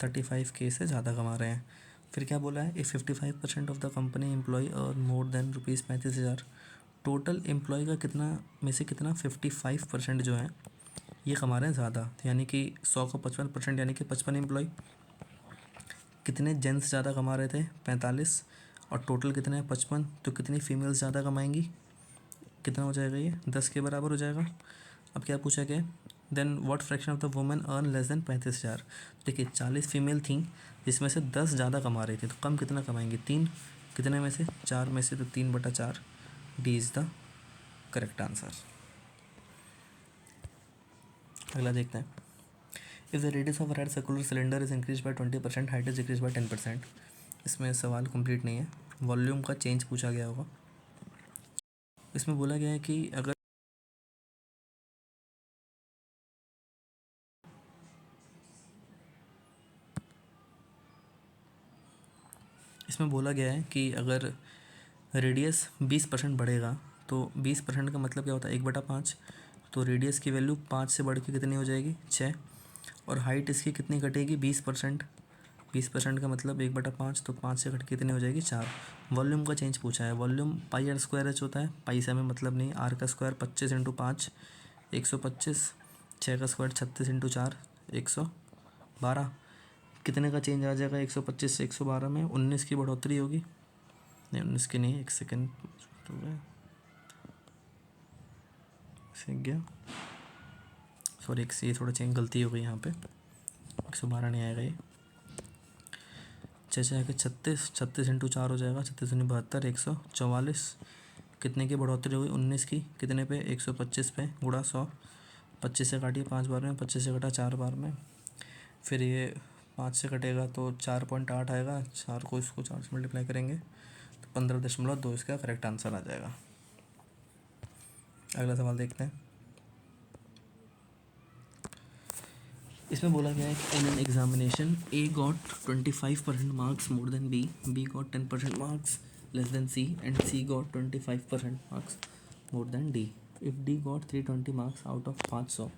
35K से ज़्यादा कमा रहे हैं। फिर क्या बोला है, 55% of the company employ earn more than ₹35,000, total employ का कितना में से कितना 55% जो है ये कमा रहे हैं ज़्यादा, यानी कि 100 का 55%, यानी कि 55 एम्प्लॉय। कितने जेंट्स ज़्यादा कमा रहे थे 45, और टोटल कितने हैं 55, तो कितनी फीमेल्स ज़्यादा कमाएंगी, कितना हो जाएगा ये 10 के बराबर हो जाएगा। अब क्या पूछा गया, then what fraction of the women earn less than 35,000। देखिए 40 फीमेल थी जिसमें से 10 ज़्यादा कमा रही थी, तो कम कितना कमाएंगी 3, कितने में से 4 में से, तो 3/4, D is the correct answer. अगला देखते हैं। If the radius of red circular cylinder is increase bye 20%, height is decrease by 10%। इसमें सवाल कंप्लीट नहीं है, वॉल्यूम का चेंज पूछा गया होगा। इसमें बोला गया है कि अगर इसमें बोला गया है कि अगर रेडियस 20% बढ़ेगा तो 20% का मतलब क्या होता है 1/5। तो रेडियस की वैल्यू 5 से बढ़ के कितनी हो जाएगी 6। और हाइट इसकी कितनी घटेगी 20%। 20% का मतलब 1/5, तो 5 से घट के कितनी हो जाएगी 4। वॉल्यूम का चेंज पूछा है। Volume pi R square H होता है। पाई से हमें मतलब नहीं। आर का स्क्वायर 25 × 5 125। 6 का स्क्वायर 36 × 4 112। कितने का चेंज आ जाएगा 125 से 112 में 19 की बढ़ोतरी होगी। नहीं 19 की नहीं, एक सेकेंड तो गया सीख गया, सॉरी एक से ये थोड़ा चेंज गलती हो गई यहाँ पे। 112 नहीं आएगा ये। 6 के 36, 36 × 4 हो जाएगा। 36 × 72 144। कितने की बढ़ोतरी होगी 19 की। कितने पे 125 पे गुणा 100। 25 से काटिए 5 बार में, 25 से कटा 4 बार में। फिर ये 5 से कटेगा तो 4.8 आएगा। 4 को इसको 4 से मल्टीप्लाई करेंगे तो 15.2 इसका करेक्ट आंसर आ जाएगा। अगला सवाल देखते हैं। इसमें बोला गया है कि in an examination A got 25% marks more than B, B got 10% marks less than C and C got 25% marks more than D. If D got 320 marks out of 500।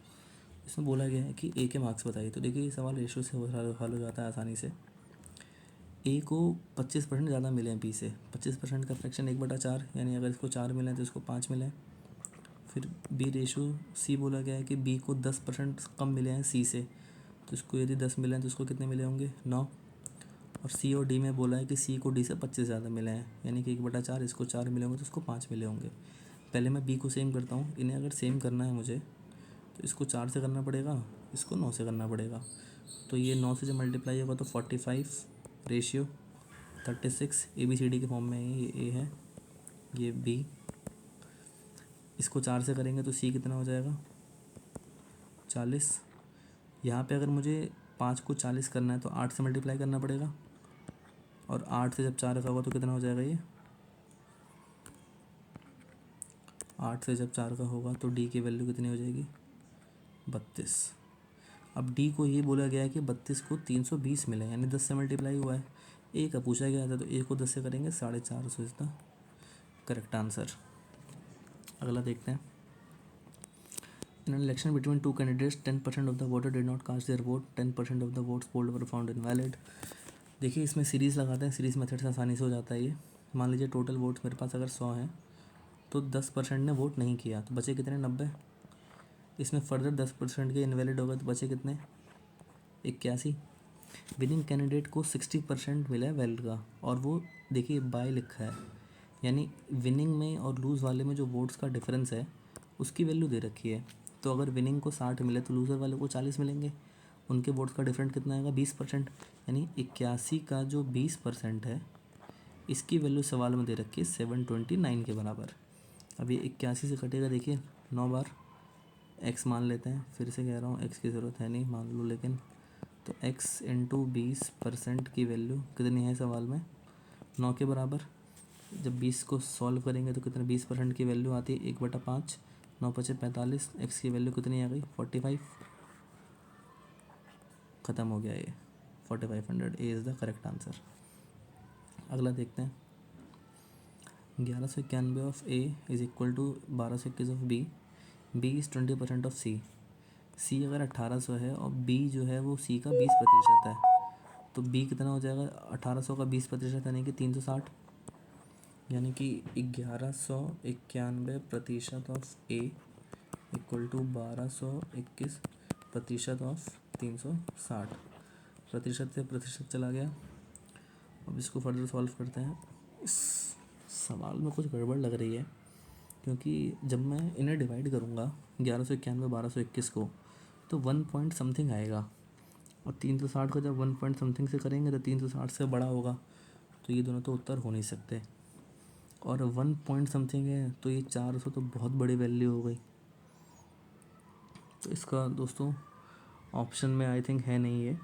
इसमें बोला गया है कि ए के मार्क्स बताइए। तो देखिए ये सवाल रेशो से हल हो जाता है आसानी से। ए को 25% ज़्यादा मिले हैं बी से। 25% का फ्रैक्शन 1/4, यानी अगर इसको 4 मिले हैं तो इसको 5 मिले हैं। फिर बी रेशो सी बोला गया है कि बी को 10% कम मिले हैं सी से, तो इसको यदि 10 मिले हैं तो इसको कितने मिले होंगे 9। और सी और डी में बोला है कि सी को डी से 25 ज़्यादा मिले हैं, यानी कि 1/4, इसको 4 मिले होंगे तो इसको 5 मिले होंगे। पहले मैं बी को सेम करता हूँ। इन्हें अगर सेम करना है मुझे तो इसको 4 से करना पड़ेगा, इसको 9 से करना पड़ेगा। तो ये 9 से जब मल्टीप्लाई होगा तो 45 रेशियो 36। ABCD के फॉर्म में ये ए है, ये बी। इसको 4 से करेंगे तो सी कितना हो जाएगा 40। यहाँ पे अगर मुझे 5 को 40 करना है तो 8 से मल्टीप्लाई करना पड़ेगा। और 8 से जब 4 का होगा तो कितना हो जाएगा ये 8 से जब 4 का होगा तो डी की वैल्यू कितनी हो जाएगी 32। अब डी को ये बोला गया है कि 32 को 320 मिले, यानी 10 से मल्टीप्लाई हुआ है। ए का पूछा गया था तो ए को 10 से करेंगे 450 इज द करेक्ट आंसर। अगला देखते हैं। In an election between two candidates, 10% of the voter did not cast their vote. 10% of the votes polled were found invalid. देखिए इसमें सीरीज़ लगाते हैं। सीरीज़ मेथड से आसानी से हो जाता है ये। मान लीजिए टोटल वोट्स मेरे पास अगर 100 हैं तो 10% ने वोट नहीं किया तो बचे कितने 90। इसमें फर्दर 10% के इनवैलिड हो गए तो बचे कितने 81। विनिंग कैंडिडेट को 60% मिला है वैलिड का, और वो देखिए बाय लिखा है, यानी विनिंग में और लूज़ वाले में जो वोट्स का डिफरेंस है उसकी वैल्यू दे रखी है। तो अगर विनिंग को 60 मिले तो लूज़र वाले को 40 मिलेंगे। उनके वोट्स का डिफरेंट कितना आएगा 20%, यानी 81 का जो 20% है इसकी वैल्यू सवाल में दे रखी है 729 के बराबर। अब ये 81 से कटेगा, देखिए 9 बार। एक्स मान लेते हैं, फिर से कह रहा हूँ एक्स की ज़रूरत है नहीं, मान लो लेकिन। तो x इंटू 20% की वैल्यू कितनी है सवाल में 9 के बराबर। जब 20 को सॉल्व करेंगे तो कितने 20% की वैल्यू आती है 1/5। 9 × 5 = 45। एक्स की वैल्यू कितनी आ गई 45। ख़त्म हो गया ये 4500। A is the correct answer. अगला देखते हैं। 1191 of A is equal to 1221 of B. B is 20% of C. C अगर 1800 है और बी जो है वो सी का 20% है, तो बी कितना हो जाएगा 1800 का 20% यानी कि 360, यानी कि 1191% of A equal to 1221% of 360। प्रतिशत से प्रतिशत चला गया। अब इसको फर्दर सॉल्व करते हैं। इस सवाल में कुछ गड़बड़ लग रही है, क्योंकि जब मैं इन्हें डिवाइड करूँगा 1191 1221 को तो 1 पॉइंट समथिंग आएगा, और 360 को जब 1 पॉइंट समथिंग से करेंगे तो 360 से बड़ा होगा, तो ये दोनों तो उत्तर हो नहीं सकते। और 1 पॉइंट समथिंग है तो ये 400 तो बहुत बड़ी वैल्यू हो गई। तो इसका दोस्तों ऑप्शन में आई थिंक है नहीं है।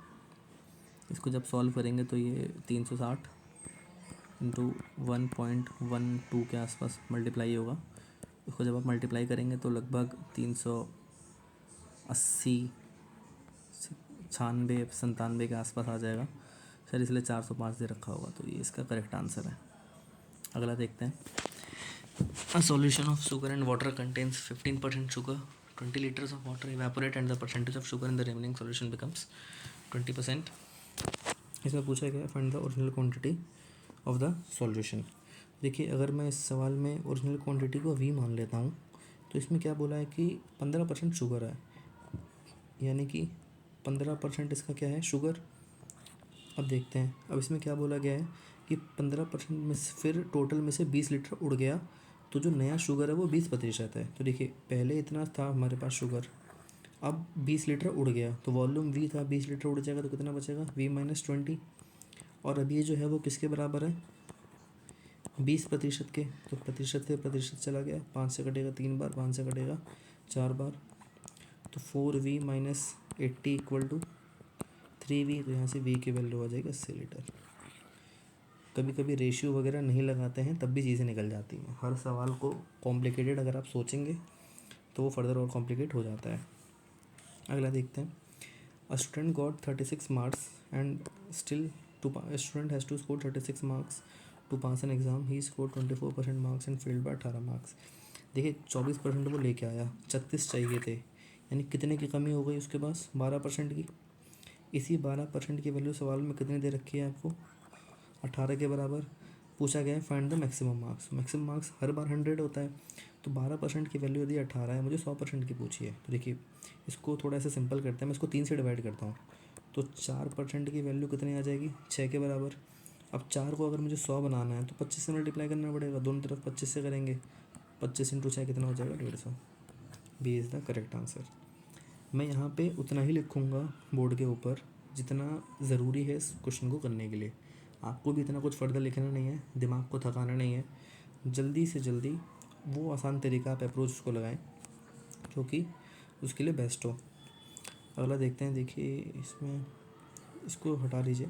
इसको जब सॉल्व करेंगे तो ये 360 इंटू 1.12 के आसपास मल्टीप्लाई होगा। उसको जब आप मल्टीप्लाई करेंगे तो लगभग 380 96 97 के आसपास आ जाएगा सर, इसलिए 405 दे रखा होगा, तो ये इसका करेक्ट आंसर है। अगला देखते हैं। A solution of sugar and water contains 15% sugar, 20 liters of water evaporate and the percentage of sugar in the remaining solution becomes 20%। इसमें पूछा गया find the original quantity of the solution. देखिए, अगर मैं इस सवाल में ओरिजिनल क्वांटिटी को V मान लेता हूँ तो इसमें क्या बोला है कि 15% शुगर है, यानी कि 15% इसका क्या है, शुगर। अब देखते हैं, अब इसमें क्या बोला गया है कि 15% में से फिर टोटल में से 20 लीटर उड़ गया, तो जो नया शुगर है वो 20% है। तो देखिए, पहले इतना था हमारे पास शुगर, अब 20 लीटर उड़ गया, तो वॉल्यूम V था, 20 लीटर उड़ जाएगा तो कितना बचेगा, V-20। और अब ये जो है वो किसके बराबर है, 20% के, तो प्रतिशत से प्रतिशत चला गया, 5 से कटेगा 3 बार, 5 से कटेगा 4 बार, तो 4V-80 इक्वल टू 3V, तो यहाँ से V की वैल्यू आ जाएगी 80 लीटर। कभी कभी रेशियो वगैरह नहीं लगाते हैं तब भी चीज़ें निकल जाती हैं। हर सवाल को कॉम्प्लिकेटेड अगर आप सोचेंगे तो वो फर्दर और कॉम्प्लिकेट हो जाता है। अगला देखते हैं। A student got 36 marks and still student has to score 36 marks to pass an exam, he score 24% marks and failed by 18 marks. देखिए, 24% वो लेके आया, 36 चाहिए थे, यानी कितने की कमी हो गई उसके पास, 12% की। इसी 12% की वैल्यू सवाल में कितनी दे रखी है आपको, 18 के बराबर। पूछा गया है find the maximum marks. Maximum marks हर बार 100 होता है, तो 12% की वैल्यू यदि 18 है, मुझे 100% की पूछी है। तो देखिए, इसको थोड़ा सा सिंपल करते हैं, मैं इसको 3 से डिवाइड करता हूँ, तो 4% की वैल्यू कितनी आ जाएगी, 6 के बराबर। अब 4 को अगर मुझे 100 बनाना है तो 25 से मल्टीप्लाई करना पड़ेगा, दोनों तरफ 25 से करेंगे, 25 इंटू 6 कितना हो जाएगा, 150। B is the correct answer. मैं यहाँ पे उतना ही लिखूँगा बोर्ड के ऊपर जितना ज़रूरी है इस क्वेश्चन को करने के लिए। आपको भी इतना कुछ फर्दर लिखना नहीं है, दिमाग को थकाना नहीं है। जल्दी से जल्दी वो आसान तरीका आप अप्रोच उसको लगाएं जो कि उसके लिए बेस्ट हो। अगला देखते हैं। देखिए, इसमें इसको हटा लीजिए,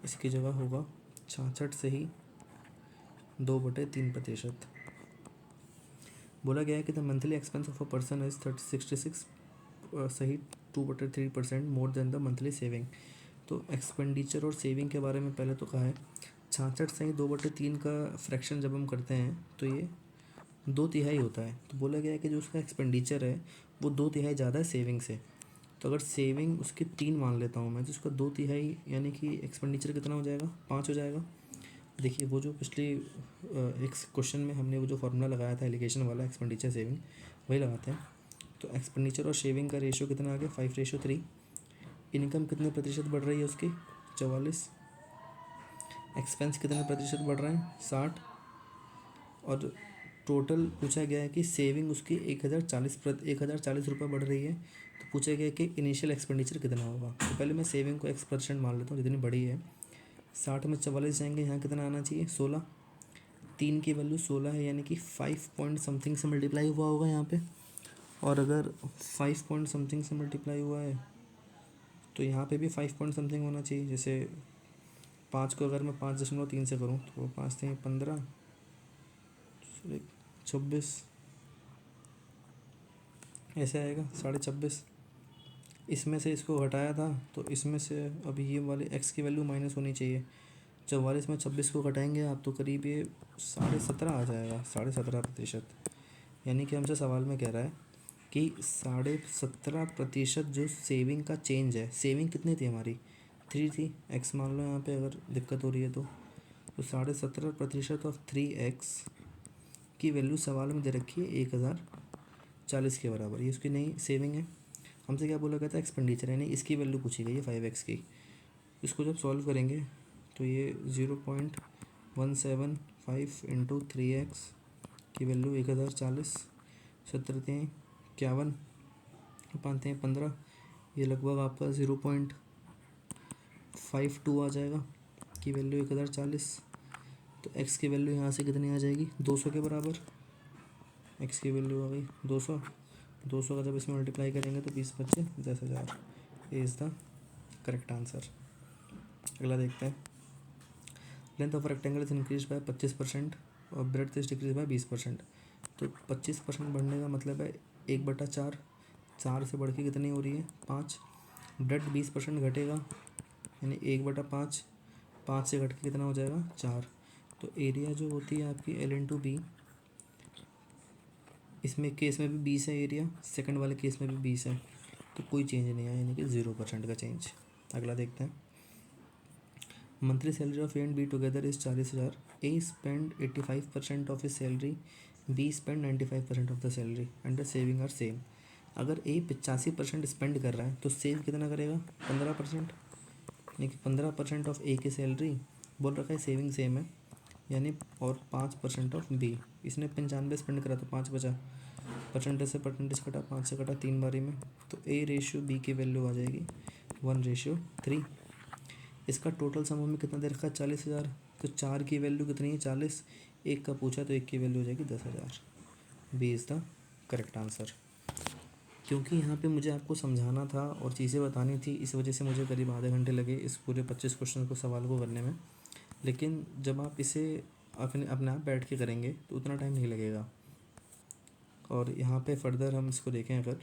इसकी जगह होगा 66 से ही 2/3%। बोला गया है कि the monthly expense of a person is 66 सही 2/3% more than the monthly saving. तो एक्सपेंडिचर और सेविंग के बारे में पहले तो कहा है, 66 सही 2/3 का फ्रैक्शन जब हम करते हैं तो ये 2/3 होता है। तो बोला गया है कि जो उसका एक्सपेंडिचर है वो 2/3 ज़्यादा है सेविंग से। तो अगर सेविंग उसकी 3 मान लेता हूँ मैं, तो उसका 2/3 यानी कि एक्सपेंडिचर कितना हो जाएगा, 5 हो जाएगा। देखिए, वो जो पिछली एक क्वेश्चन में हमने वो जो फार्मूला लगाया था एलिगेशन वाला, एक्सपेंडिचर सेविंग, वही लगाते हैं। तो एक्सपेंडिचर और सेविंग का रेशियो कितना आ गया, 5:3। इनकम कितने प्रतिशत बढ़ रही है उसकी, 44। एक्सपेंस कितने प्रतिशत बढ़ रहे हैं, 60। और टोटल पूछा गया है कि सेविंग उसकी 1040 रुपये बढ़ रही है। तो पूछा गया है कि इनिशियल एक्सपेंडिचर कितना होगा। तो पहले मैं सेविंग को X% मान लेता हूँ जितनी बड़ी है, 60 में 44 जाएंगे, यहाँ कितना आना चाहिए, 16। 3 की वैल्यू 16 है, यानी कि 5 पॉइंट समथिंग से मल्टीप्लाई हुआ होगा यहाँ पे। और अगर 5 पॉइंट समथिंग से मल्टीप्लाई हुआ है तो यहाँ पे भी 5 पॉइंट समथिंग होना चाहिए। जैसे 5 को अगर मैं 5.3 से करूँ तो 5 से 15, 26 ऐसे आएगा, 26.5। इसमें से इसको घटाया था तो इसमें से अभी ये वाले x की वैल्यू माइनस होनी चाहिए। 44 में 26 को घटाएंगे आप तो करीब ये 17.5 आ जाएगा, 17.5%। यानी कि हमसे सवाल में कह रहा है कि 17.5% जो सेविंग का चेंज है। सेविंग कितनी थी हमारी, 3 थी, x मान लो यहाँ पे अगर दिक्कत हो रही है तो 17.5% ऑफ 3x की वैल्यू सवाल में दे रखी है 1040 के बराबर। ये उसकी नई सेविंग है। हमसे क्या बोला गया था, एक्सपेंडिचर, यानी इसकी वैल्यू पूछी गई है 5x की। इसको जब सॉल्व करेंगे तो ये 0.175 इंटू 3x की वैल्यू 1040, 17×3 = 51, 5×3 = 15, ये लगभग आपका 0.52 आ जाएगा की वैल्यू 1040। तो x की वैल्यू यहाँ से कितनी आ जाएगी, 200 के बराबर। x की वैल्यू आ गई 200। 200 का जब इसमें मल्टीप्लाई करेंगे तो 20 बच्चे 10,000। ये इज़ द करेक्ट आंसर। अगला देखते हैं। Length of rectangle is increase by 25% और ब्रेड्थ इज डिक्रीज बाय 20%। तो 25% बढ़ने का मतलब है 1/4, 4 से बढ़ के कितनी हो रही है 5। ब्रेड 20% घटेगा यानी 1/5, 5 से घट के कितना हो जाएगा 4। तो एरिया जो होती है आपकी L/B, इसमें केस में भी 20 है एरिया, सेकंड वाले केस में भी 20 है, तो कोई चेंज नहीं आया यानी कि 0% का चेंज। अगला देखते हैं। Monthly salary of A and B together is 40,000। A spend 85% of his salary, B spend 95% of the salary and the saving are same. अगर A 85% स्पेंड कर रहा है तो सेव कितना करेगा 15%, यानी कि 15% ऑफ A की सैलरी, बोल रखा है सेविंग सेम है यानी, और 5% ऑफ B। इसने 95 स्पेंड करा तो 5 बचा, परसेंटेज से परसेंटेज कटा, 5 से कटा 3 बारी में, तो A/B की वैल्यू आ जाएगी 1/3। इसका टोटल सम में कितना दे रखा है 40,000, तो 4 की वैल्यू कितनी है 40, एक का पूछा तो एक की वैल्यू हो जाएगी 10,000। B is the correct answer. क्योंकि यहाँ पे मुझे आपको समझाना था और चीज़ें बतानी थी, इस वजह से मुझे करीब आधे घंटे लगे इस पूरे 25 क्वेश्चन को सवाल को करने में। लेकिन जब आप इसे अपने आप बैठ के करेंगे तो उतना टाइम नहीं लगेगा। और यहाँ पे फर्दर हम इसको देखें, अगर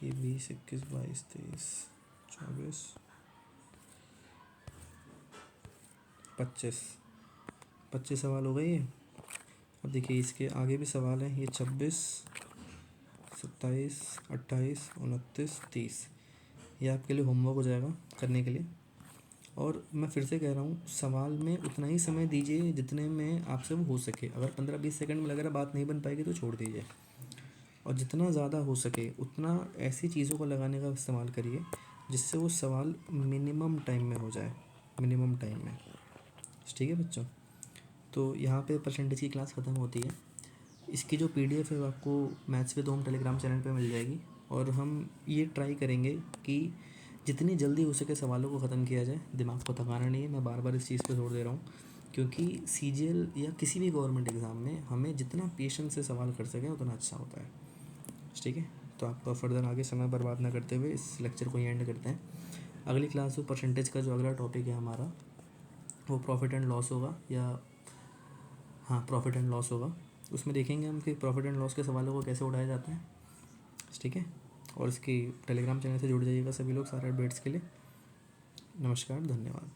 ये 20, 21, 22, 23, 24, 25 सवाल हो गए ये। अब देखिए इसके आगे भी सवाल हैं, ये 26, 27, 28, 29, 30, ये आपके लिए होमवर्क हो जाएगा करने के लिए। और मैं फिर से कह रहा हूँ, सवाल में उतना ही समय दीजिए जितने में आपसे वो हो सके। अगर 15-20 सेकंड में लग रहा बात नहीं बन पाएगी तो छोड़ दीजिए, और जितना ज़्यादा हो सके उतना ऐसी चीज़ों को लगाने का इस्तेमाल करिए जिससे वो सवाल मिनिमम टाइम में हो जाए, मिनिमम टाइम में। ठीक है बच्चों, तो यहाँ पे परसेंटेज की क्लास ख़त्म होती है। इसकी जो PDF है वो आपको maths with home Telegram channel पे मिल जाएगी। और हम ये ट्राई करेंगे कि जितनी जल्दी हो सके सवालों को ख़त्म किया जाए, दिमाग को थकाना नहीं है। मैं बार बार इस चीज़ पे जोर दे रहा हूँ क्योंकि CGL या किसी भी गवर्नमेंट एग्ज़ाम में हमें जितना पेशेंस से सवाल कर सकें उतना अच्छा होता है। ठीक है, तो आपका फर्दर आगे समय बर्बाद ना करते हुए इस लेक्चर को ही एंड करते हैं। अगली क्लास में परसेंटेज का जो अगला टॉपिक है हमारा वो प्रॉफिट एंड लॉस होगा, या हाँ प्रॉफिट एंड लॉस होगा। उसमें देखेंगे हम कि प्रॉफिट एंड लॉस के सवालों को कैसे उठाया जाता है। ठीक है, और इसकी टेलीग्राम चैनल से जुड़ जाइएगा सभी लोग सारे अपडेट्स के लिए। नमस्कार, धन्यवाद।